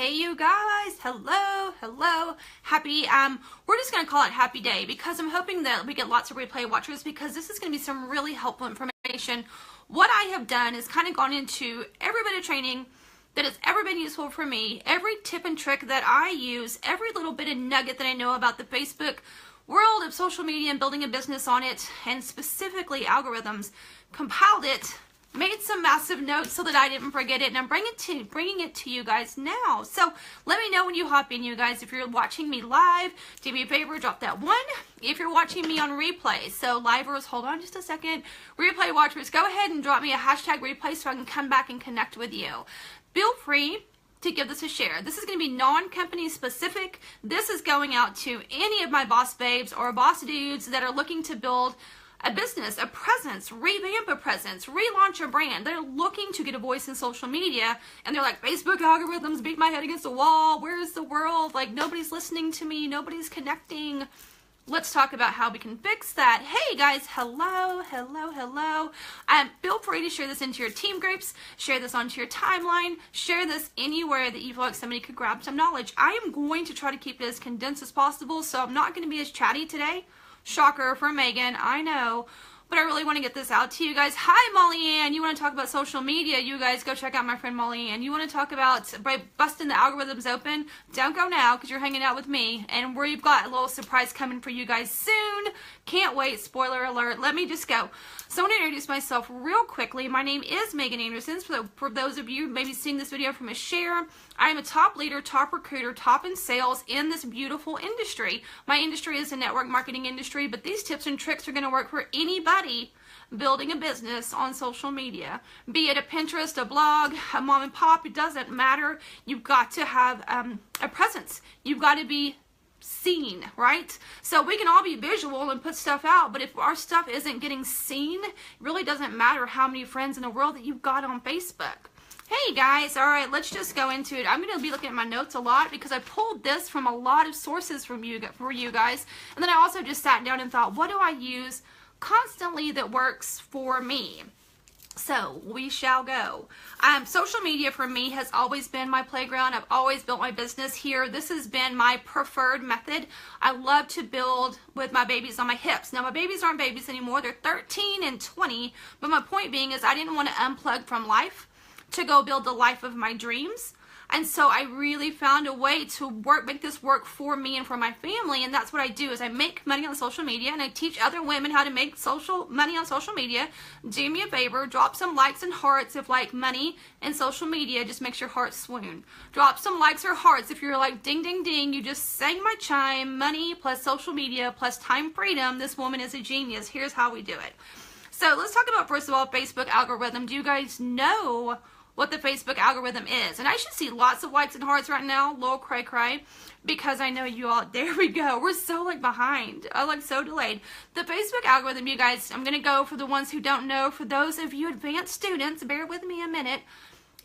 Hey you guys, hello, happy, we're just going to call it happy day because I'm hoping that we get lots of replay watchers because this is going to be some really helpful information. What I have done is kind of gone into every bit of training that has ever been useful for me, every tip and trick that I use, every little bit of nugget that I know about the Facebook world of social media and building a business on it, and specifically algorithms, compiled it, made some massive notes so that I didn't forget it, and I'm bringing it to you guys now. So let me know when you hop in, you guys. If you're watching me live, do me a favor, drop that 1. If you're watching me on replay, so livers, hold on just a second. Replay watchers, go ahead and drop me a hashtag replay so I can come back and connect with you. Feel free to give this a share. This is going to be non-company specific. This is going out to any of my boss babes or boss dudes that are looking to build a business, a presence, revamp a presence, relaunch a brand. They're looking to get a voice in social media, and they're like, Facebook algorithms beat my head against the wall. Where's the world? Like, nobody's listening to me. Nobody's connecting. Let's talk about how we can fix that. Hey guys, hello. Feel free to share this into your team groups, share this onto your timeline, share this anywhere that you feel like somebody could grab some knowledge. I am going to try to keep it as condensed as possible, so I'm not going to be as chatty today. Shocker for Megan, I know, but I really want to get this out to you guys. Hi, Molly Ann. You want to talk about social media? You guys go check out my friend Molly Ann. You want to talk about busting the algorithms open? Don't go now because you're hanging out with me, and we've got a little surprise coming for you guys soon. Can't wait. Spoiler alert. Let me just go. So I want to introduce myself real quickly. My name is Megan Anderson. For those of you maybe seeing this video from a share, I am a top leader, top recruiter, top in sales in this beautiful industry. My industry is the network marketing industry, but these tips and tricks are going to work for anybody building a business on social media. Be it a Pinterest, a blog, a mom and pop, it doesn't matter. You've got to have a presence. You've got to be seen, right? So we can all be visual and put stuff out, but if our stuff isn't getting seen, it really doesn't matter how many friends in the world that you've got on Facebook. Hey guys, all right, let's just go into it. I'm going to be looking at my notes a lot because I pulled this from a lot of sources for you guys, and then I also just sat down and thought, what do I use constantly that works for me? So we shall go. Social media for me has always been my playground. I've always built my business here. This has been my preferred method. I love to build with my babies on my hips. Now my babies aren't babies anymore. They're 13 and 20. But my point being is I didn't want to unplug from life to go build the life of my dreams. And so I really found a way to make this work for me and for my family, and that's what I do is I make money on social media, and I teach other women how to make money on social media. Do me a favor, drop some likes and hearts if like money and social media just makes your heart swoon. Drop some likes or hearts if you're like ding ding ding, you just sang my chime, money plus social media plus time freedom, this woman is a genius. Here's how we do it. So let's talk about, first of all, Facebook algorithm. Do you guys know what the Facebook algorithm is? And I should see lots of likes and hearts right now, lol cray, because I know you all, there we go, we're so like behind, so delayed. The Facebook algorithm, you guys, I'm going to go for the ones who don't know, for those of you advanced students, bear with me a minute.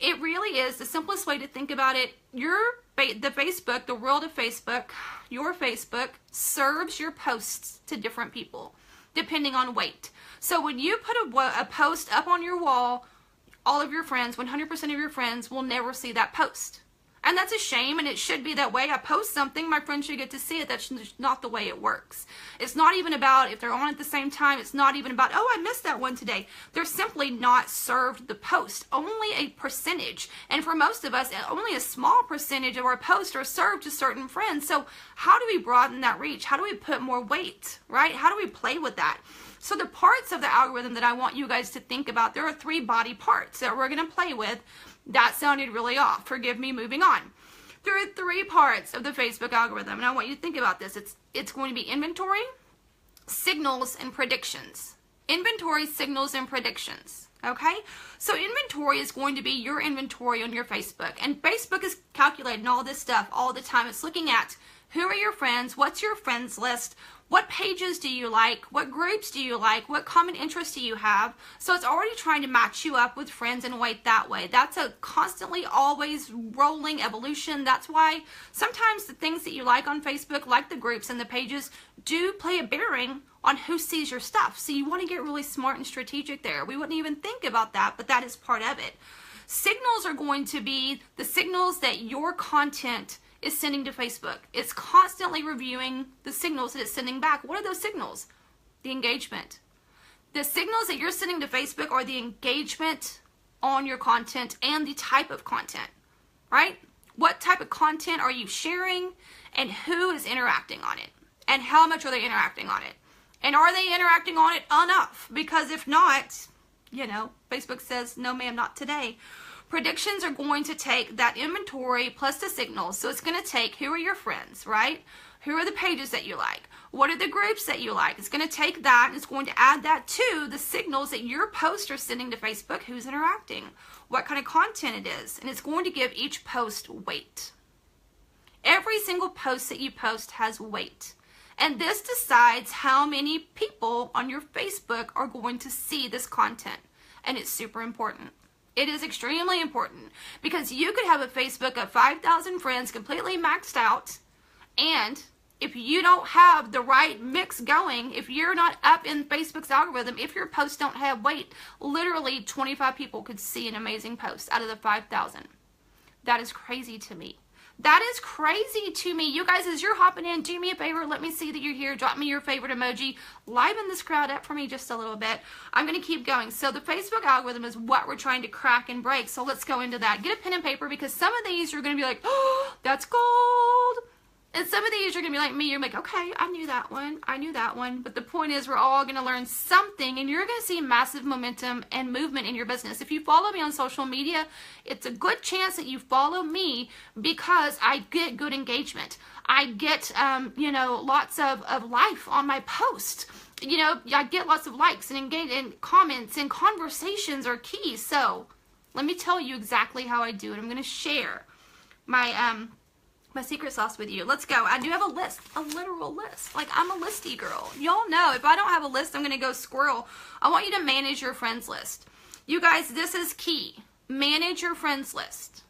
It really is the simplest way to think about it. The Facebook, the world of Facebook, your Facebook serves your posts to different people, depending on weight. So when you put a post up on your wall, all of your friends, 100% of your friends will never see that post. And that's a shame, and it should be that way. I post something, my friends should get to see it. That's not the way it works. It's not even about if they're on at the same time. It's not even about, oh, I missed that one today. They're simply not served the post. Only a percentage. And for most of us, only a small percentage of our posts are served to certain friends. So how do we broaden that reach? How do we put more weight, right? How do we play with that? So the parts of the algorithm that I want you guys to think about, there are 3 body parts that we're going to play with. That sounded really off. Forgive me, moving on. There are 3 parts of the Facebook algorithm, and I want you to think about this. It's going to be inventory, signals, and predictions. Inventory, signals, and predictions. Okay? So inventory is going to be your inventory on your Facebook. And Facebook is calculating all this stuff all the time. It's looking at who are your friends, what's your friends list, what pages do you like, what groups do you like, what common interests do you have. So it's already trying to match you up with friends and weight that way. That's a constantly always rolling evolution. That's why sometimes the things that you like on Facebook, like the groups and the pages, do play a bearing on who sees your stuff. So you want to get really smart and strategic there. We wouldn't even think about that, but that is part of it. Signals are going to be the signals that your content is sending to Facebook. It's constantly reviewing the signals that it's sending back. What are those signals? The engagement. The signals that you're sending to Facebook are the engagement on your content and the type of content, right? What type of content are you sharing, and who is interacting on it, and how much are they interacting on it? And are they interacting on it enough? Because if not, you know, Facebook says, no ma'am, not today. Predictions are going to take that inventory plus the signals. So it's going to take, who are your friends, right? Who are the pages that you like? What are the groups that you like? It's going to take that and it's going to add that to the signals that your posts are sending to Facebook. Who's interacting? What kind of content it is. And it's going to give each post weight. Every single post that you post has weight. And this decides how many people on your Facebook are going to see this content. And it's super important. It is extremely important because you could have a Facebook of 5,000 friends completely maxed out, and if you don't have the right mix going, if you're not up in Facebook's algorithm, if your posts don't have weight, literally 25 people could see an amazing post out of the 5,000. That is crazy to me. That is crazy to me. You guys, as you're hopping in, do me a favor. Let me see that you're here. Drop me your favorite emoji. Liven this crowd up for me just a little bit. I'm going to keep going. So the Facebook algorithm is what we're trying to crack and break. So let's go into that. Get a pen and paper because some of these you're going to be like, oh, that's gold. And some of these you're going to be like me. You're like, okay, I knew that one. I knew that one. But the point is we're all going to learn something and you're going to see massive momentum and movement in your business. If you follow me on social media, it's a good chance that you follow me because I get good engagement. I get, you know, lots of life on my post. You know, I get lots of likes and engage and comments and conversations are key. So let me tell you exactly how I do it. I'm going to share my secret sauce with you. Let's go. I do have a list, a literal list. Like, I'm a listy girl. Y'all know if I don't have a list, I'm going to go squirrel. I want you to manage your friends list. You guys, this is key. Manage your friends list.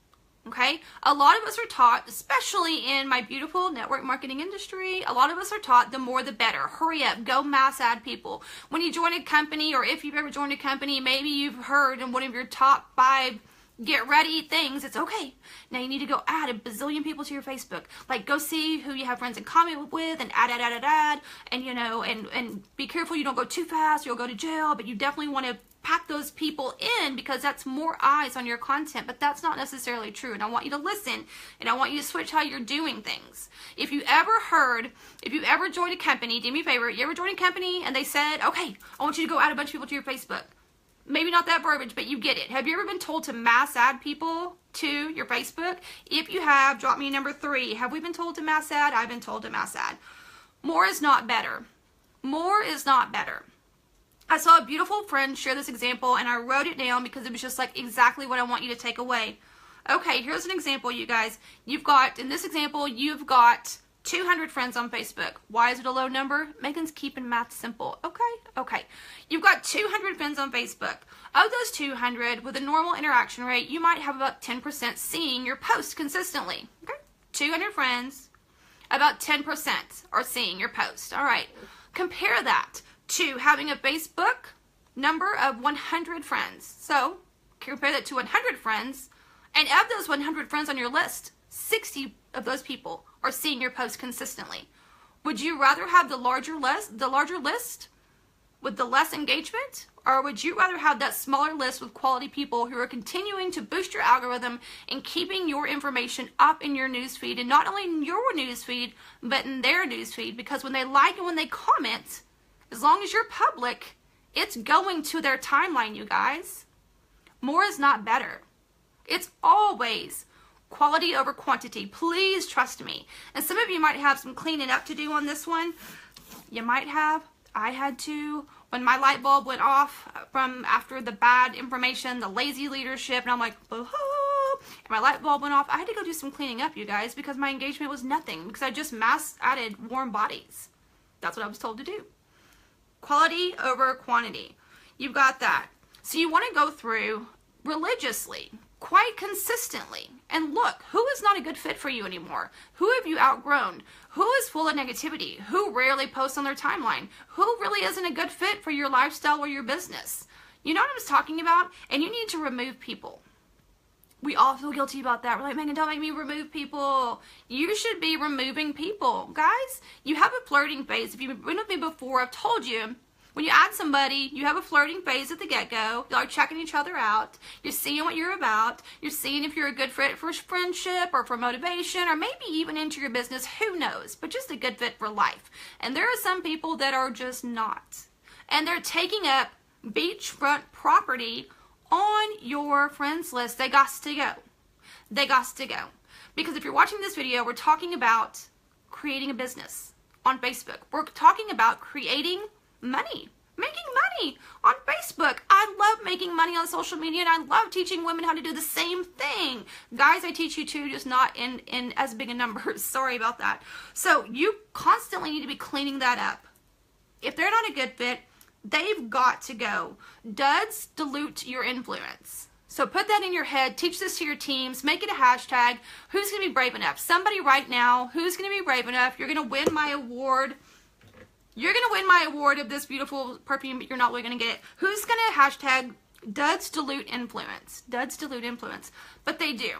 Okay? A lot of us are taught, especially in my beautiful network marketing industry, a lot of us are taught the more the better. Hurry up. Go mass add people. When you join a company, or if you've ever joined a company, maybe you've heard in one of your top 5 get ready things, it's okay. Now you need to go add a bazillion people to your Facebook. Like, go see who you have friends in common with and add. And, you know, and be careful you don't go too fast. You'll go to jail, but you definitely want to pack those people in because that's more eyes on your content. But that's not necessarily true. And I want you to listen and I want you to switch how you're doing things. If you ever joined a company, do me a favor, you ever joined a company and they said, okay, I want you to go add a bunch of people to your Facebook. Maybe not that verbiage, but you get it. Have you ever been told to mass add people to your Facebook? If you have, drop me number 3. Have we been told to mass add? I've been told to mass add. More is not better. More is not better. I saw a beautiful friend share this example, and I wrote it down because it was just like exactly what I want you to take away. Okay, here's an example, you guys. You've got, in this example, you've got 200 friends on Facebook. Why is it a low number? Megan's keeping math simple. Okay. You've got 200 friends on Facebook. Of those 200, with a normal interaction rate, you might have about 10% seeing your post consistently. Okay? 200 friends, about 10% are seeing your post. All right. Compare that to having a Facebook number of 100 friends. So compare that to 100 friends, and of those 100 friends on your list, 60 of those people are seeing your post consistently. Would you rather have the larger list with the less engagement, or would you rather have that smaller list with quality people who are continuing to boost your algorithm and keeping your information up in your newsfeed, and not only in your newsfeed, but in their newsfeed? Because when they like and when they comment, as long as you're public, it's going to their timeline, you guys. More is not better. It's always quality over quantity. Please trust me. And some of you might have some cleaning up to do on this one. You might have. I had to. When my light bulb went off from after the bad information, the lazy leadership, and I'm like, boo-hoo, and my light bulb went off, I had to go do some cleaning up, you guys, because my engagement was nothing, because I just mass added warm bodies. That's what I was told to do. Quality over quantity. You've got that. So you want to go through religiously, quite consistently, and look, who is not a good fit for you anymore? Who have you outgrown? Who is full of negativity? Who rarely posts on their timeline? Who really isn't a good fit for your lifestyle or your business? You know what I was talking about? And you need to remove people. We all feel guilty about that. We're like, Megan, don't make me remove people. You should be removing people. Guys, you have a flirting phase. If you've been with me before, I've told you, when you add somebody, you have a flirting phase at the get-go. Y'all are checking each other out. You're seeing what you're about. You're seeing if you're a good fit for friendship or for motivation or maybe even into your business. Who knows? But just a good fit for life. And there are some people that are just not. And they're taking up beachfront property on your friends list. They got to go. They got to go. Because if you're watching this video, we're talking about creating a business on Facebook. We're talking about creating money, making money on Facebook. I love making money on social media, and I love teaching women how to do the same thing. Guys, I teach you too, just not in as big a numbers. Sorry about that. So you constantly need to be cleaning that up. If they're not a good fit, they've got to go. Duds dilute your influence. So put that in your head. Teach this to your teams. Make it a hashtag. Who's going to be brave enough? Somebody right now. Who's going to be brave enough? You're going to win my award. You're going to win my award of this beautiful perfume, but you're not really going to get it. Who's going to hashtag duds dilute influence? Duds dilute influence. But they do.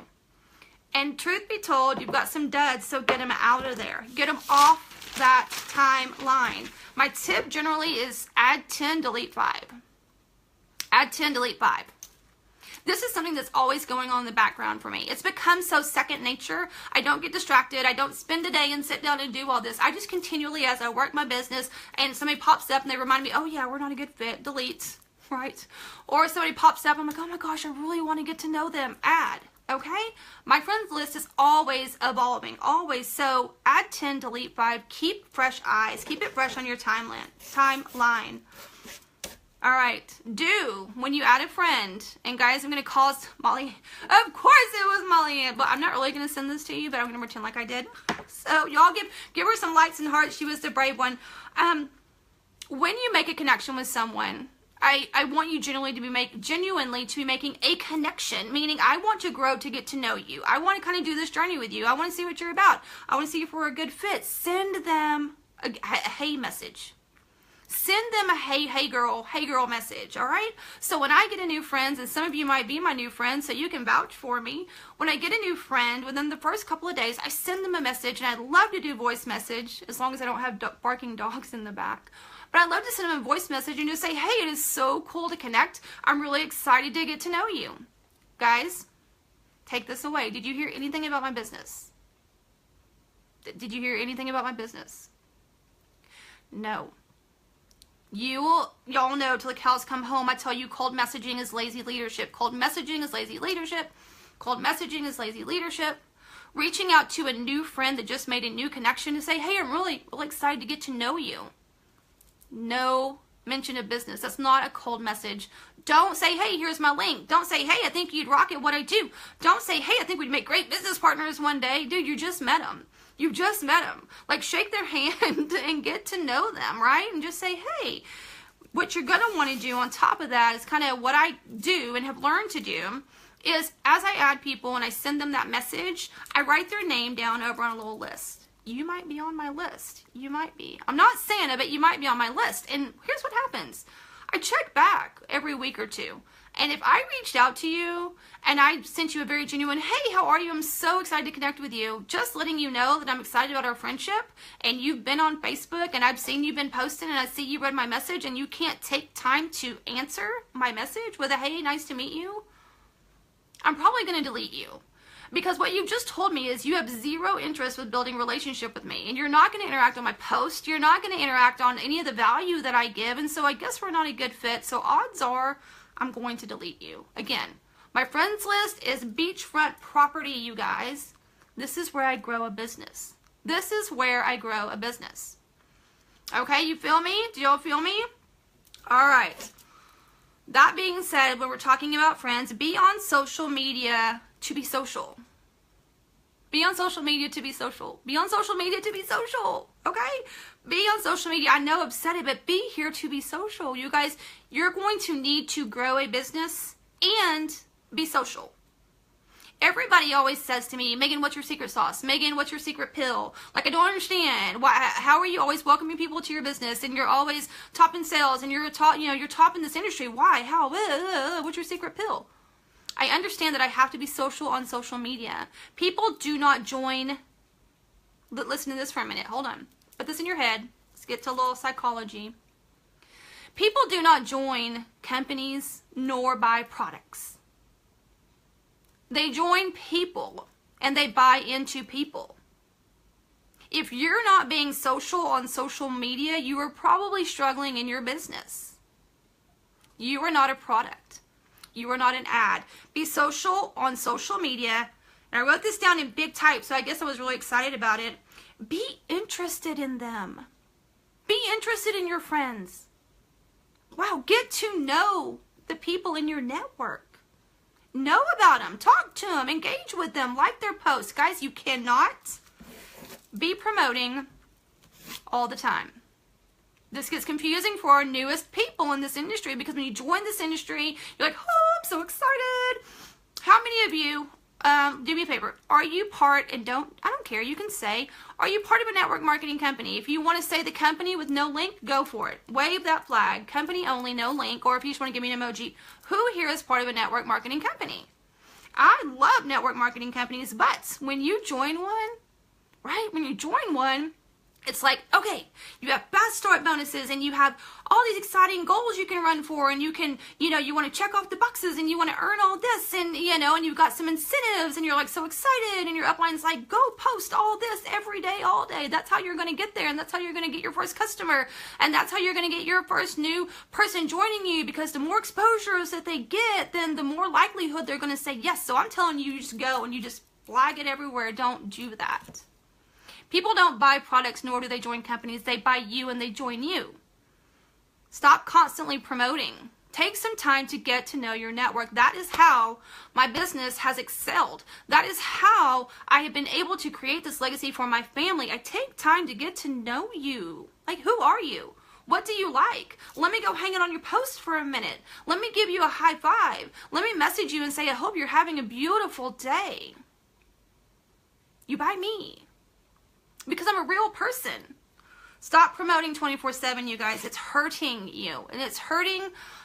And truth be told, you've got some duds, so get them out of there. Get them off that timeline. My tip generally is add 10, delete 5. Add 10, delete 5. This is something that's always going on in the background for me. It's become so second nature. I don't get distracted. I don't spend a day and sit down and do all this. I just continually, as I work my business, and somebody pops up and they remind me, oh yeah, we're not a good fit, delete, right? Or somebody pops up, I'm like, oh my gosh, I really want to get to know them, add. Okay? My friends list is always evolving, always. So add 10, delete 5. Keep fresh eyes. Keep it fresh on your timeline. All right. Do, when you add a friend, and guys, I'm going to call Molly. Of course it was Molly Ann, but I'm not really going to send this to you, but I'm going to pretend like I did. So y'all give her some likes and hearts. She was the brave one. When you make a connection with someone, I want you genuinely to be making a connection, meaning I want to grow to get to know you. I want to kind of do this journey with you. I want to see what you're about. I want to see if we're a good fit. Send them a hey message. Send them a hey girl message, all right? So when I get a new friend, and some of you might be my new friends, so you can vouch for me. When I get a new friend, within the first couple of days, I send them a message, and I love to do voice message, as long as I don't have barking dogs in the back. But I love to send them a voice message and just say, hey, it is so cool to connect. I'm really excited to get to know you. Guys, take this away. Did you hear anything about my business? Did you hear anything about my business? No. Y'all know till the cows come home, I tell you cold messaging is lazy leadership. Cold messaging is lazy leadership. Cold messaging is lazy leadership. Reaching out to a new friend that just made a new connection to say, hey, I'm really excited to get to know you. No mention of business. That's not a cold message. Don't say, hey, here's my link. Don't say, hey, I think you'd rock at what I do. Don't say, hey, I think we'd make great business partners one day. Dude, you just met them. You just met them. Like, shake their hand and get to know them, right? And just say, hey, what you're going to want to do on top of that is kind of what I do and have learned to do is as I add people and I send them that message, I write their name down over on a little list. You might be on my list. You might be. I'm not saying it, but you might be on my list. And here's what happens. I check back every week or two. And if I reached out to you and I sent you a very genuine, hey, how are you? I'm so excited to connect with you. Just letting you know that I'm excited about our friendship. And you've been on Facebook and I've seen you've been posting and I see you read my message and you can't take time to answer my message with a, hey, nice to meet you. I'm probably going to delete you. Because what you've just told me is you have zero interest with building a relationship with me. And you're not going to interact on my post. You're not going to interact on any of the value that I give. And so I guess we're not a good fit. So odds are I'm going to delete you. Again, my friends list is beachfront property, you guys. This is where I grow a business. This is where I grow a business. Okay, you feel me? Do y'all feel me? All right. That being said, when we're talking about friends, be on social media to be social. Be on social media to be social. Be on social media to be social. Okay? Be on social media. I know I've said it, but be here to be social. You guys, you're going to need to grow a business and be social. Everybody always says to me, Megan, what's your secret sauce? Megan, what's your secret pill? Like, I don't understand. How are you always welcoming people to your business and you're always top in sales and you're top in this industry? Why? How? What's your secret pill? I understand that I have to be social on social media. People do not join. Listen to this for a minute. Hold on. Put this in your head. Let's get to a little psychology. People do not join companies nor buy products. They join people and they buy into people. If you're not being social on social media, you are probably struggling in your business. You are not a product. You are not an ad. Be social on social media. And I wrote this down in big type, so I guess I was really excited about it. Be interested in them. Be interested in your friends. Wow, get to know the people in your network. Know about them. Talk to them. Engage with them. Like their posts. Guys, you cannot be promoting all the time. This gets confusing for our newest people in this industry, because when you join this industry, you're like, oh, I'm so excited. How many of you, do me a favor, are you part, and I don't care, you can say, are you part of a network marketing company? If you want to say the company with no link, go for it. Wave that flag, company only, no link, or if you just want to give me an emoji. Who here is part of a network marketing company? I love network marketing companies, but when you join one, right, when you join one, it's like, okay, you have fast start bonuses and you have all these exciting goals you can run for, and you can, you want to check off the boxes and you want to earn all this, and, and you've got some incentives and you're like so excited, and your upline's like, go post all this every day, all day. That's how you're going to get there, and that's how you're going to get your first customer, and that's how you're going to get your first new person joining you, because the more exposures that they get, then the more likelihood they're going to say yes. So I'm telling you, you just go and you just flag it everywhere. Don't do that. People don't buy products, nor do they join companies. They buy you and they join you. Stop constantly promoting. Take some time to get to know your network. That is how my business has excelled. That is how I have been able to create this legacy for my family. I take time to get to know you. Like, who are you? What do you like? Let me go hang out on your post for a minute. Let me give you a high five. Let me message you and say, I hope you're having a beautiful day. You buy me. Because I'm a real person. Stop promoting 24/7, you guys. It's hurting you. And it's hurting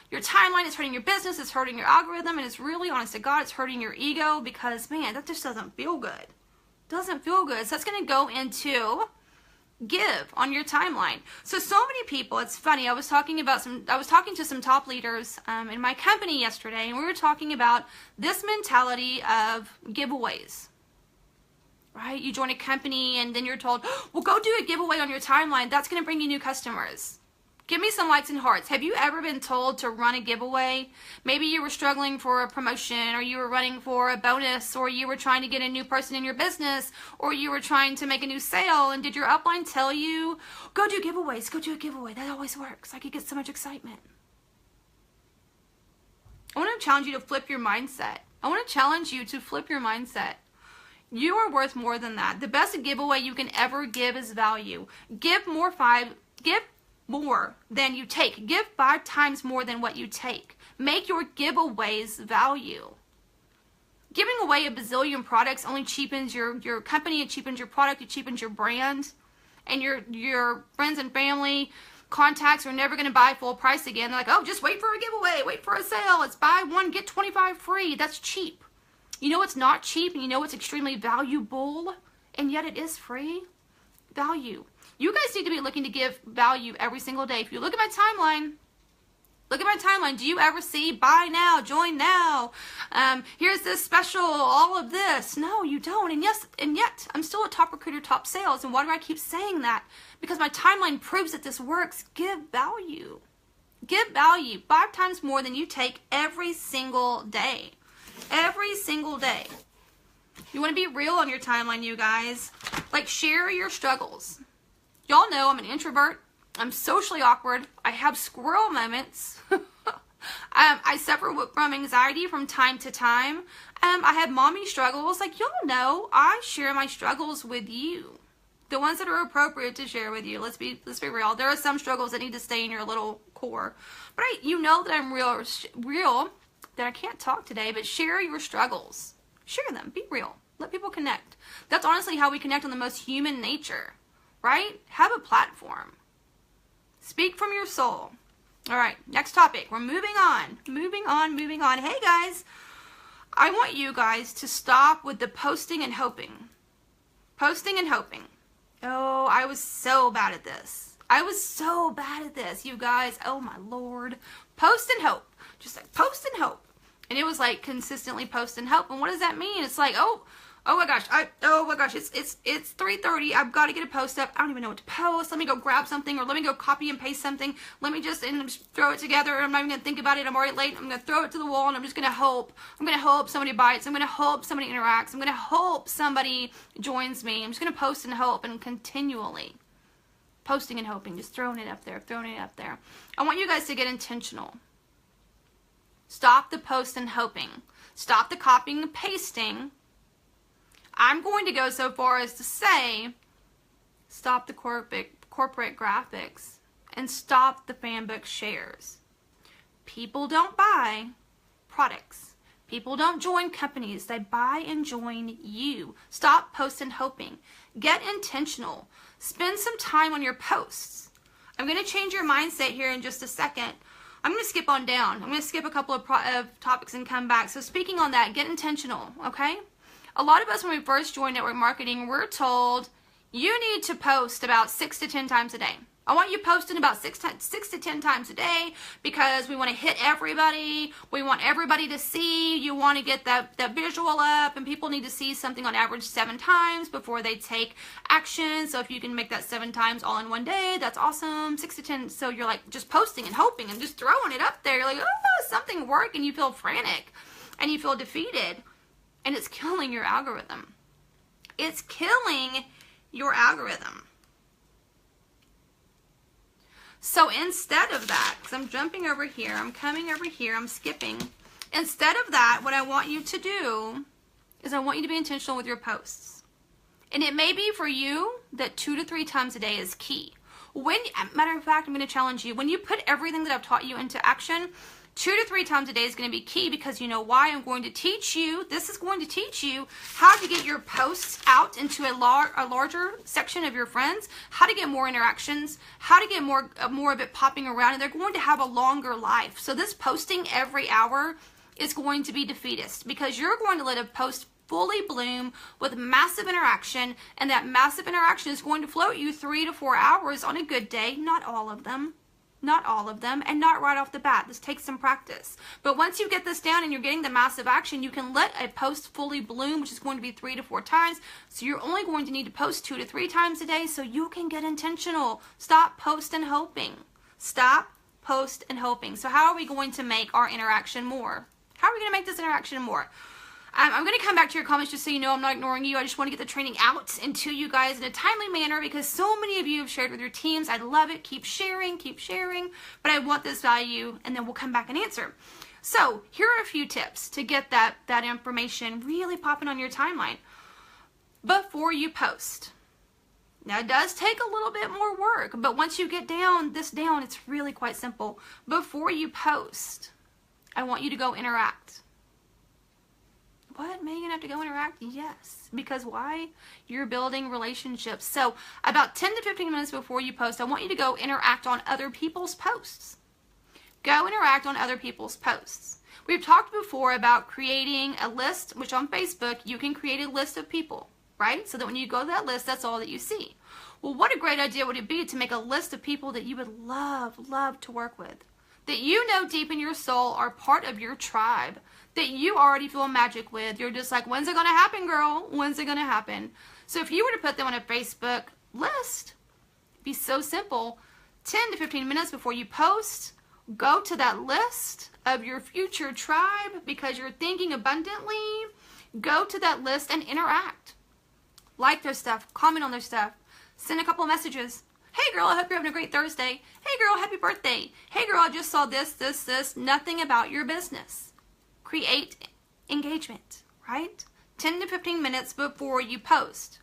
your timeline. It's hurting your business. It's hurting your algorithm. And it's really, honest to God, it's hurting your ego, because, man, that just doesn't feel good. Doesn't feel good. So that's going to go into give on your timeline. So many people, it's funny, I was talking to some top leaders in my company yesterday, and we were talking about this mentality of giveaways. Right? You join a company and then you're told, well, go do a giveaway on your timeline. That's going to bring you new customers. Give me some likes and hearts. Have you ever been told to run a giveaway? Maybe you were struggling for a promotion, or you were running for a bonus, or you were trying to get a new person in your business, or you were trying to make a new sale, and did your upline tell you, go do giveaways, go do a giveaway. That always works. Like, you get so much excitement. I want to challenge you to flip your mindset. I want to challenge you to flip your mindset. You are worth more than that. The best giveaway you can ever give is value. Give more than you take. Give 5 times more than what you take. Make your giveaways value. Giving away a bazillion products only cheapens your company, it cheapens your product, it cheapens your brand, and your friends and family contacts are never going to buy full price again. They're like, oh, just wait for a giveaway, wait for a sale. It's buy one, get 25 free. That's cheap. You know what's not cheap, and you know what's extremely valuable, and yet it is free? Value. You guys need to be looking to give value every single day. If you look at my timeline, do you ever see buy now, join now, here's this special, all of this? No, you don't. And yet I'm still a top recruiter, top sales. And why do I keep saying that? Because my timeline proves that this works. Give value. Give value 5 times more than you take every single day. Every single day. You want to be real on your timeline, you guys. Like, share your struggles. Y'all know I'm an introvert. I'm socially awkward. I have squirrel moments. I suffer from anxiety from time to time. I have mommy struggles. Like, y'all know, I share my struggles with you. The ones that are appropriate to share with you. Let's be real. There are some struggles that need to stay in your little core. But you know that I'm real. That I can't talk today, but share your struggles. Share them. Be real. Let people connect. That's honestly how we connect on the most human nature, right? Have a platform. Speak from your soul. All right, next topic. We're moving on. Hey, guys. I want you guys to stop with the posting and hoping. Posting and hoping. Oh, I was so bad at this. I was so bad at this, you guys. Oh my Lord. Post and hope. Just like post and hope. And it was like consistently post and hope. And what does that mean? It's like, oh my gosh, it's 3:30. I've got to get a post up. I don't even know what to post. Let me go grab something, or let me go copy and paste something. Let me just throw it together. I'm not even gonna think about it. I'm already late. I'm gonna throw it to the wall, and I'm just gonna hope. I'm gonna hope somebody bites. I'm gonna hope somebody interacts. I'm gonna hope somebody joins me. I'm just gonna post and hope, and continually posting and hoping, just throwing it up there, throwing it up there. I want you guys to get intentional. Stop the post and hoping. Stop the copying and pasting. I'm going to go so far as to say, stop the corporate graphics and stop the fanbook shares. People don't buy products. People don't join companies. They buy and join you. Stop post and hoping. Get intentional. Spend some time on your posts. I'm going to change your mindset here in just a second. I'm going to skip on down. I'm going to skip a couple of topics and come back. So speaking on that, get intentional, okay? A lot of us, when we first joined network marketing, we're told you need to post about 6 to 10 times a day. I want you posting about 6 to 10 times a day because we want to hit everybody. We want everybody to see. You want to get that visual up, and people need to see something on average 7 times before they take action. So if you can make that 7 times all in one day, that's awesome. 6 to 10. So you're like just posting and hoping and just throwing it up there. You're like, oh, something worked, and you feel frantic and you feel defeated, and it's killing your algorithm. It's killing your algorithm. So instead of that, because I'm jumping over here, I'm coming over here, I'm skipping. Instead of that, what I want you to do is I want you to be intentional with your posts. And it may be for you that 2 to 3 times a day is key. Matter of fact, I'm going to challenge you. When you put everything that I've taught you into action, 2 to 3 times a day is going to be key, because you know why? I'm going to teach you, this is going to teach you how to get your posts out into a larger section of your friends, how to get more interactions, how to get more of it popping around, and they're going to have a longer life. So this posting every hour is going to be defeatist, because you're going to let a post fully bloom with massive interaction, and that massive interaction is going to float you 3 to 4 hours on a good day. Not all of them. Not all of them, and not right off the bat. This takes some practice. But once you get this down and you're getting the massive action, you can let a post fully bloom, which is going to be 3 to 4 times. So you're only going to need to post 2 to 3 times a day so you can get intentional. Stop post and hoping. Stop post and hoping. So how are we going to make our interaction more? How are we going to make this interaction more? I'm going to come back to your comments just so you know I'm not ignoring you. I just want to get the training out and to you guys in a timely manner, because so many of you have shared with your teams. I love it. Keep sharing, but I want this value, and then we'll come back and answer. So here are a few tips to get that information really popping on your timeline before you post. Now, it does take a little bit more work, but once you get this down, it's really quite simple. Before you post, I want you to go interact. What? Megan, have to go interact? Yes. Because why? You're building relationships. So about 10 to 15 minutes before you post, I want you to go interact on other people's posts. Go interact on other people's posts. We've talked before about creating a list, which on Facebook, you can create a list of people, right? So that when you go to that list, that's all that you see. Well, what a great idea would it be to make a list of people that you would love to work with, that you know deep in your soul are part of your tribe, that you already feel magic with. You're just like, when's it going to happen, girl? When's it going to happen? So if you were to put them on a Facebook list, it'd be so simple. 10 to 15 minutes before you post, go to that list of your future tribe, because you're thinking abundantly. Go to that list and interact. Like their stuff, comment on their stuff, send a couple of messages. Hey girl, I hope you're having a great Thursday. Hey girl, happy birthday. Hey girl, I just saw this. Nothing about your business. Create engagement, right? 10 to 15 minutes before you post.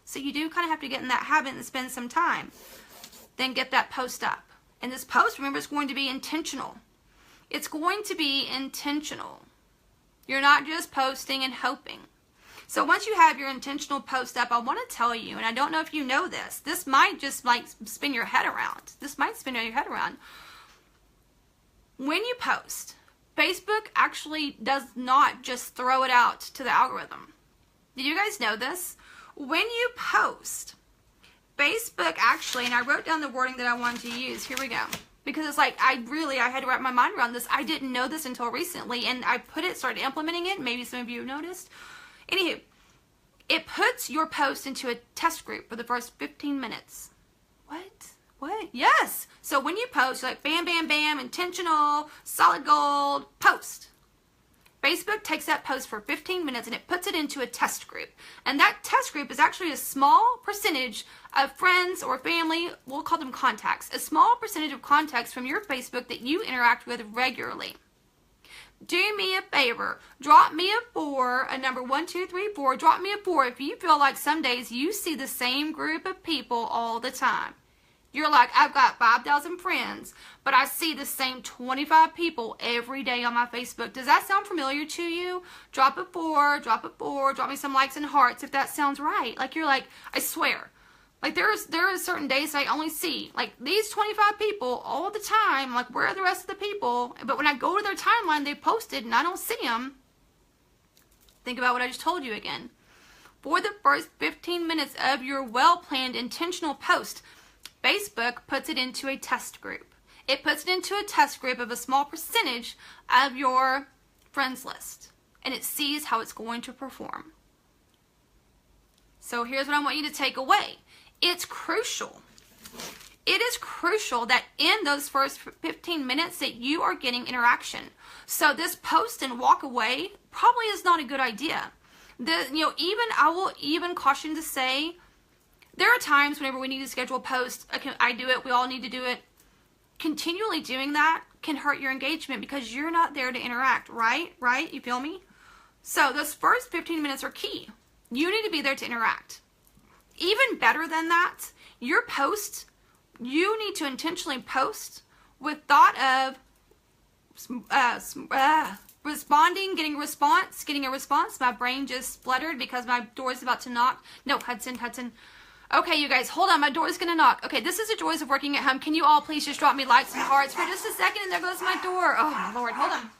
So you do kind of have to get in that habit and spend some time. Then get that post up. And this post, remember, is going to be intentional. It's going to be intentional. You're not just posting and hoping. So once you have your intentional post up, I want to tell you, and I don't know if you know this, this might just like spin your head around. This might spin your head around. When you post, Facebook actually does not just throw it out to the algorithm. Did you guys know this? When you post, Facebook actually, and I wrote down the wording that I wanted to use. Here we go. Because it's like, I had to wrap my mind around this. I didn't know this until recently, and I started implementing it. Maybe some of you noticed. Anywho, it puts your post into a test group for the first 15 minutes. What? Yes. So when you post, you're like, bam, bam, bam, intentional, solid gold, post. Facebook takes that post for 15 minutes and it puts it into a test group. And that test group is actually a small percentage of friends or family, we'll call them contacts, a small percentage of contacts from your Facebook that you interact with regularly. Do me a favor, drop me a 4, a number 1, 2, 3, 4, drop me a 4 if you feel like some days you see the same group of people all the time. You're like, I've got 5,000 friends, but I see the same 25 people every day on my Facebook. Does that sound familiar to you? Drop a 4, drop me some likes and hearts if that sounds right. Like, you're like, I swear. Like, there are certain days I only see, like, these 25 people all the time. Like, where are the rest of the people? But when I go to their timeline, they posted, and I don't see them. Think about what I just told you again. For the first 15 minutes of your well-planned intentional post, Facebook puts it into a test group. It puts it into a test group of a small percentage of your friends list. And it sees how it's going to perform. So here's what I want you to take away. It's crucial. It is crucial that in those first 15 minutes that you are getting interaction. So this post and walk away probably is not a good idea. I will even caution to say, there are times whenever we need to schedule a post, I do it, we all need to do it. Continually doing that can hurt your engagement because you're not there to interact, right? Right? You feel me? So those first 15 minutes are key. You need to be there to interact. Even better than that, your post, you need to intentionally post with thought of responding, getting a response. My brain just spluttered because my door is about to knock. No, Hudson. Okay, you guys, hold on. My door is going to knock. Okay, this is the joys of working at home. Can you all please just drop me likes and hearts for just a second? And there goes my door. Oh, my Lord. Hold on.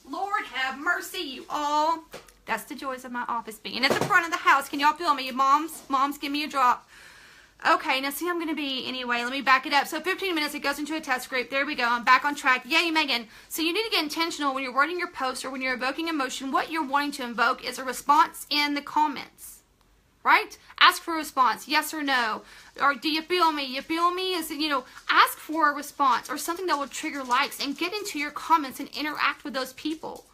Lord have mercy, you all. That's the joys of my office being at the front of the house. Can y'all feel me? Moms, give me a drop. Okay, now see, I'm going to be, anyway, let me back it up. So 15 minutes, it goes into a test group. There we go. I'm back on track. Yay, Megan. So you need to get intentional when you're wording your post or when you're evoking emotion. What you're wanting to invoke is a response in the comments, right? Ask for a response, yes or no. Or do you feel me? You feel me? Ask for a response or something that will trigger likes and get into your comments and interact with those people.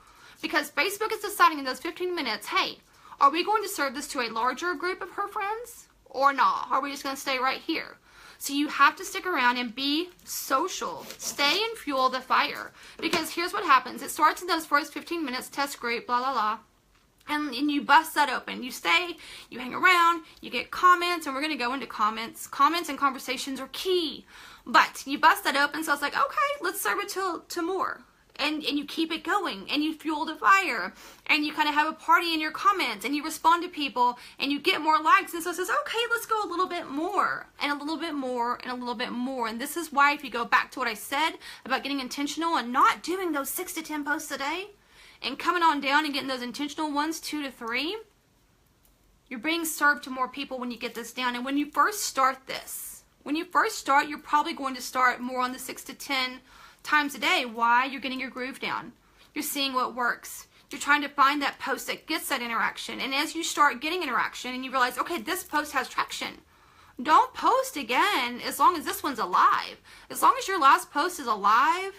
Because Facebook is deciding in those 15 minutes, hey, are we going to serve this to a larger group of her friends? Or not? Are we just going to stay right here? So you have to stick around and be social. Stay and fuel the fire. Because here's what happens. It starts in those first 15 minutes, test group, blah, blah, blah. And you bust that open. You stay, you hang around, you get comments, and we're going to go into comments. Comments and conversations are key. But you bust that open, so it's like, okay, let's serve it to more. And you keep it going, and you fuel the fire, and you kind of have a party in your comments, and you respond to people, and you get more likes, and so it says, okay, let's go a little bit more, and a little bit more, and a little bit more. And this is why, if you go back to what I said about getting intentional and not doing those 6 to 10 posts a day, and coming on down and getting those intentional ones, 2 to 3, you're being served to more people when you get this down. And when you first start this, you're probably going to start more on the 6 to 10 times a day. Why? You're getting your groove down. You're seeing what works. You're trying to find that post that gets that interaction. And as you start getting interaction and you realize, okay, this post has traction, don't post again as long as this one's alive. As long as your last post is alive,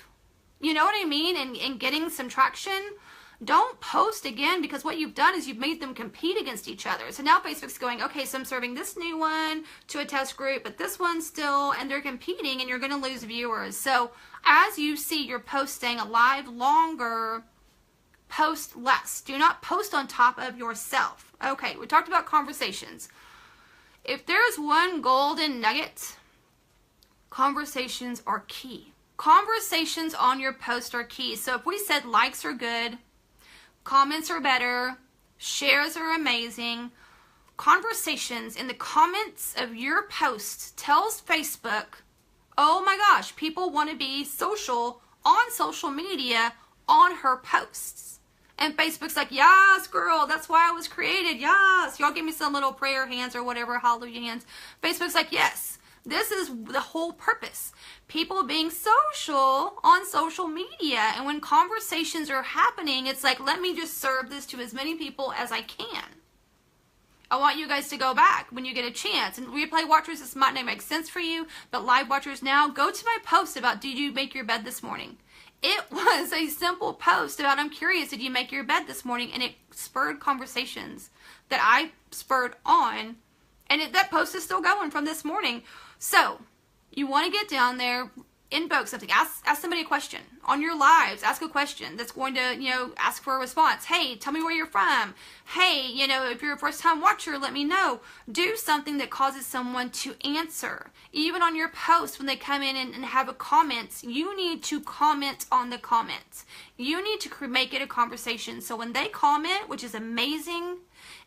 you know what I mean, and getting some traction, don't post again, because what you've done is you've made them compete against each other. So now Facebook's going, okay, so I'm serving this new one to a test group, but this one still, and they're competing, and you're going to lose viewers. So as you see your post staying alive longer, post less. Do not post on top of yourself. Okay, we talked about conversations. If there's one golden nugget, conversations are key. Conversations on your post are key. So if we said likes are good, comments are better, shares are amazing, conversations in the comments of your posts tells Facebook, oh my gosh, people want to be social on social media on her posts. And Facebook's like, yes, girl, that's why I was created. Yes. Y'all give me some little prayer hands or whatever, hallelujah hands. Facebook's like, yes, this is the whole purpose. People being social on social media. And when conversations are happening, it's like, let me just serve this to as many people as I can. I want you guys to go back when you get a chance. And replay watchers, this might not make sense for you, but live watchers now, go to my post about, did you make your bed this morning? It was a simple post about, I'm curious, did you make your bed this morning? And it spurred conversations that I spurred on. And that post is still going from this morning. So you want to get down there, invoke something, ask somebody a question on your lives. Ask a question that's going to, ask for a response. Hey, tell me where you're from. Hey, if you're a first time watcher, let me know. Do something that causes someone to answer. Even on your post, when they come in and have a comment, you need to comment on the comments. You need to make it a conversation. So when they comment, which is amazing,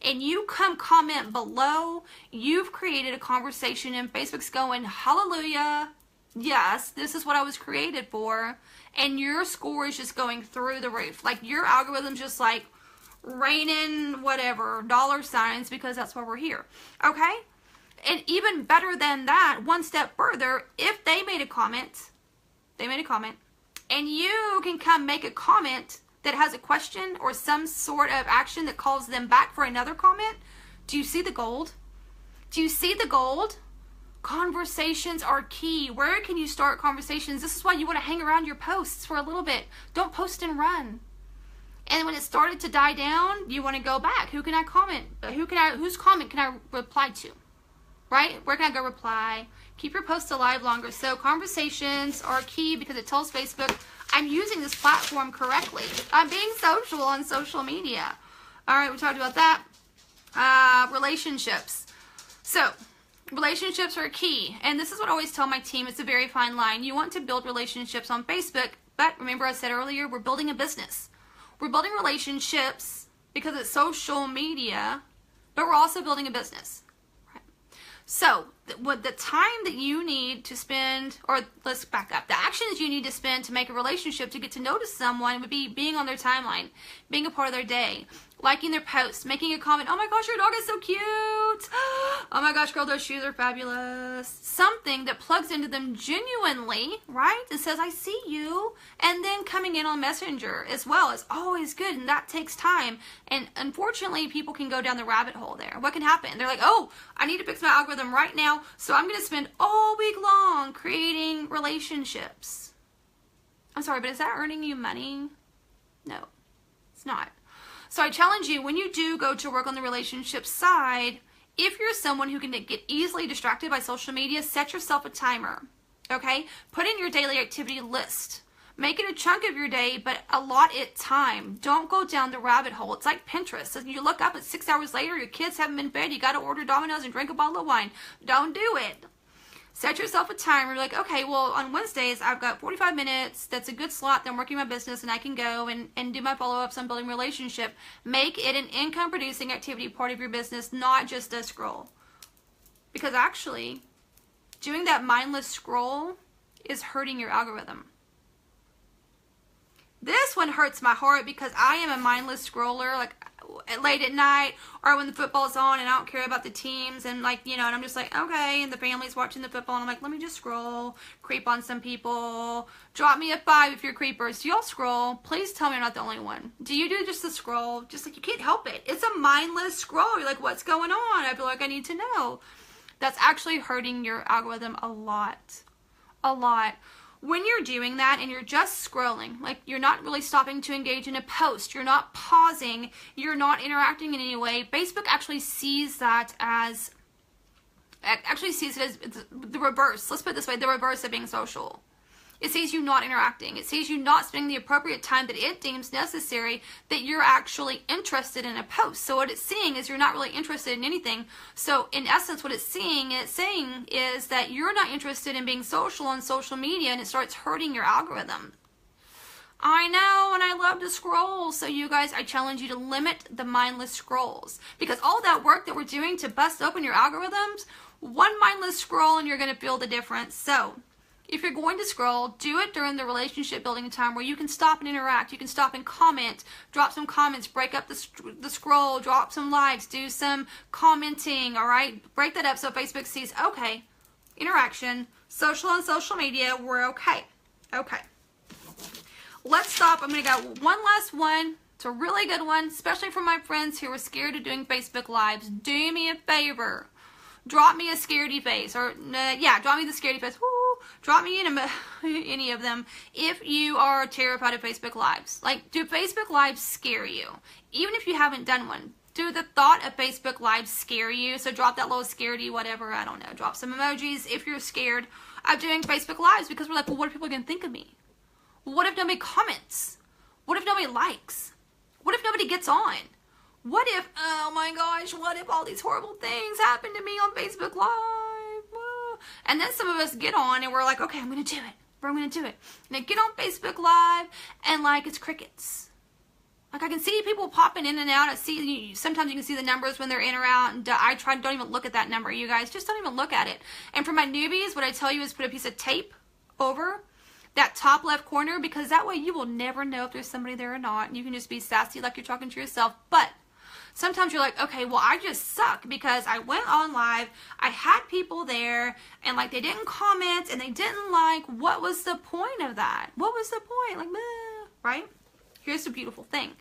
and you come comment below, you've created a conversation, and Facebook's going, hallelujah. Yes, this is what I was created for. And your score is just going through the roof. Like, your algorithm's just like raining whatever dollar signs, because that's why we're here. Okay? And even better than that, one step further, if they made a comment, and you can come make a comment that has a question or some sort of action that calls them back for another comment. Do you see the gold? Do you see the gold? Conversations are key. Where can you start conversations? This is why you want to hang around your posts for a little bit. Don't post and run. And when it started to die down, you want to go back. Who can I comment? Whose comment can I reply to? Right? Where can I go reply? Keep your posts alive longer. So conversations are key, because it tells Facebook, I'm using this platform correctly. I'm being social on social media. All right, we talked about that. Relationships. So relationships are key. And this is what I always tell my team. It's a very fine line. You want to build relationships on Facebook, but remember I said earlier, we're building a business. We're building relationships because it's social media, but we're also building a business. Right? So what the time that you need to spend, or let's back up, the actions you need to spend to make a relationship, to get to notice someone, would be being on their timeline, being a part of their day, liking their posts, making a comment, oh my gosh, your dog is so cute. Oh my gosh, girl, those shoes are fabulous. Something that plugs into them genuinely, right? That says, I see you. And then coming in on Messenger as well is always good, and that takes time. And unfortunately, people can go down the rabbit hole there. What can happen? They're like, oh, I need to fix my algorithm right now, so I'm going to spend all week long creating relationships. I'm sorry, but is that earning you money? No, it's not. So I challenge you, when you do go to work on the relationship side, if you're someone who can get easily distracted by social media, set yourself a timer, okay? Put in your daily activity list. Make it a chunk of your day, but allot it time. Don't go down the rabbit hole. It's like Pinterest. So you look up at 6 hours later, your kids haven't been fed, you got to order Domino's and drink a bottle of wine. Don't do it. Set yourself a timer. Like, okay, well, on Wednesdays, I've got 45 minutes. That's a good slot. Then I'm working my business, and I can go and do my follow-ups on building relationship. Make it an income-producing activity, part of your business, not just a scroll. Because actually, doing that mindless scroll is hurting your algorithm. This one hurts my heart because I am a mindless scroller, like late at night or when the football's on and I don't care about the teams, and like, and I'm just like, okay, and the family's watching the football and I'm like, let me just scroll, creep on some people. Drop me a 5 if you're creepers. Do y'all scroll? Please tell me I'm not the only one. Do you do just the scroll? Just like, you can't help it. It's a mindless scroll. You're like, what's going on? I feel like I need to know. That's actually hurting your algorithm a lot. A lot. When you're doing that and you're just scrolling, like you're not really stopping to engage in a post, you're not pausing, you're not interacting in any way, Facebook actually sees that as, the reverse. Let's put it this way, the reverse of being social. It sees you not interacting. It sees you not spending the appropriate time that it deems necessary, that you're actually interested in a post. So what it's seeing is you're not really interested in anything. So in essence, what it's saying is that you're not interested in being social on social media, and it starts hurting your algorithm. I know, and I love to scroll. So you guys, I challenge you to limit the mindless scrolls, because all that work that we're doing to bust open your algorithms, one mindless scroll and you're going to feel the difference. So if you're going to scroll, do it during the relationship building time where you can stop and interact. You can stop and comment, drop some comments, break up the scroll, drop some likes, do some commenting, all right? Break that up so Facebook sees, okay, interaction, social and social media, we're okay. Okay. Let's stop. I'm going to go one last one. It's a really good one, especially for my friends who are scared of doing Facebook Lives. Do me a favor. Drop me a scaredy face. Or, drop me the scaredy face. Woo. Drop me any of them if you are terrified of Facebook Lives. Like, do Facebook Lives scare you? Even if you haven't done one. Do the thought of Facebook Lives scare you? So drop that little scaredy, whatever, I don't know. Drop some emojis if you're scared of doing Facebook Lives, because we're like, well, what are people going to think of me? What if nobody comments? What if nobody likes? What if nobody gets on? What if, oh my gosh, what if all these horrible things happen to me on Facebook Live? Whoa. And then some of us get on and we're like, okay, I'm going to do it. I'm going to do it. And I get on Facebook Live and like it's crickets. Like I can see people popping in and out. I see, sometimes you can see the numbers when they're in or out. And don't even look at that number, you guys. Just don't even look at it. And for my newbies, what I tell you is put a piece of tape over that top left corner, because that way you will never know if there's somebody there or not. And you can just be sassy like you're talking to yourself. But sometimes you're like, okay, well, I just suck because I went on live, I had people there, and like they didn't comment and they didn't like. What was the point of that? What was the point? Like, meh, right? Here's the beautiful thing.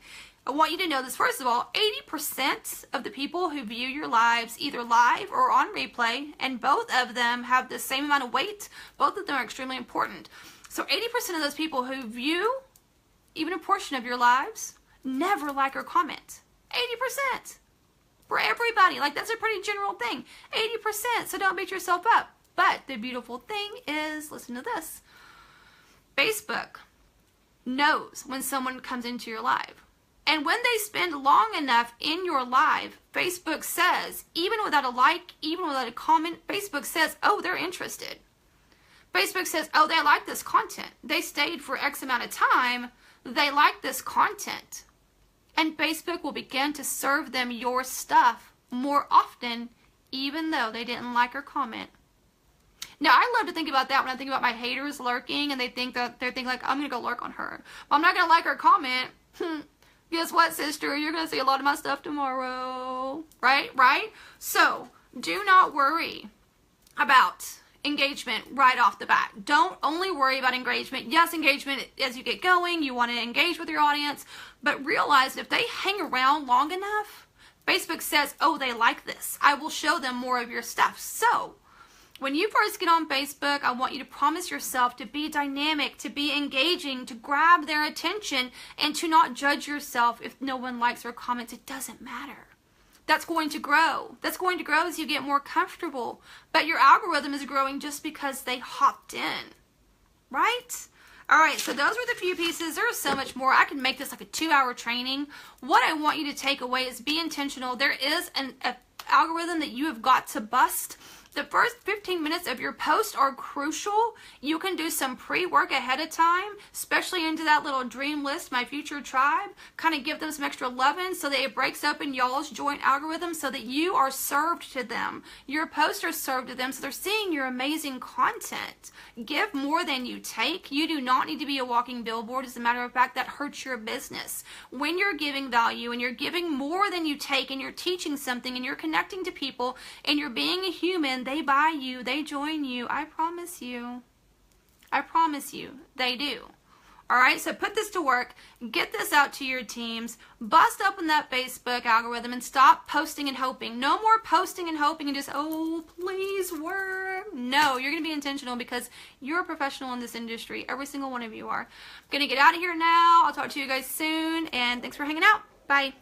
I want you to know this. First of all, 80% of the people who view your lives, either live or on replay, and both of them have the same amount of weight. Both of them are extremely important. So 80% of those people who view even a portion of your lives never like or comment. 80% for everybody. Like, that's a pretty general thing. 80%. So don't beat yourself up. But the beautiful thing is, listen to this. Facebook knows when someone comes into your live. And when they spend long enough in your live, Facebook says, even without a like, even without a comment, Facebook says, oh, they're interested. Facebook says, oh, they like this content. They stayed for X amount of time. They like this content. And Facebook will begin to serve them your stuff more often, even though they didn't like or comment. Now, I love to think about that when I think about my haters lurking, and they're thinking like, I'm going to go lurk on her. But I'm not going to like or comment. Guess what, sister? You're going to see a lot of my stuff tomorrow. Right? Right? So, do not worry about engagement right off the bat. Don't only worry about engagement. Yes, engagement as you get going, you want to engage with your audience, but realize if they hang around long enough, Facebook says, oh, they like this. I will show them more of your stuff. So when you first get on Facebook, I want you to promise yourself to be dynamic, to be engaging, to grab their attention, and to not judge yourself if no one likes or comments. It doesn't matter. That's going to grow. That's going to grow as you get more comfortable. But your algorithm is growing just because they hopped in. Right? All right, so those were the few pieces. There's so much more. I can make this like a 2-hour training. What I want you to take away is be intentional. There is an algorithm that you have got to bust. The first 15 minutes of your post are crucial. You can do some pre-work ahead of time, especially into that little dream list, My Future Tribe. Kind of give them some extra loving so that it breaks open y'all's joint algorithm so that you are served to them. Your posts are served to them so they're seeing your amazing content. Give more than you take. You do not need to be a walking billboard. As a matter of fact, that hurts your business. When you're giving value and you're giving more than you take and you're teaching something and you're connecting to people and you're being a human, they buy you, they join you. I promise you. I promise you, they do. All right, so put this to work. Get this out to your teams. Bust open that Facebook algorithm and stop posting and hoping. No more posting and hoping and just, oh, please work. No, you're going to be intentional because you're a professional in this industry. Every single one of you are. I'm going to get out of here now. I'll talk to you guys soon, and thanks for hanging out. Bye.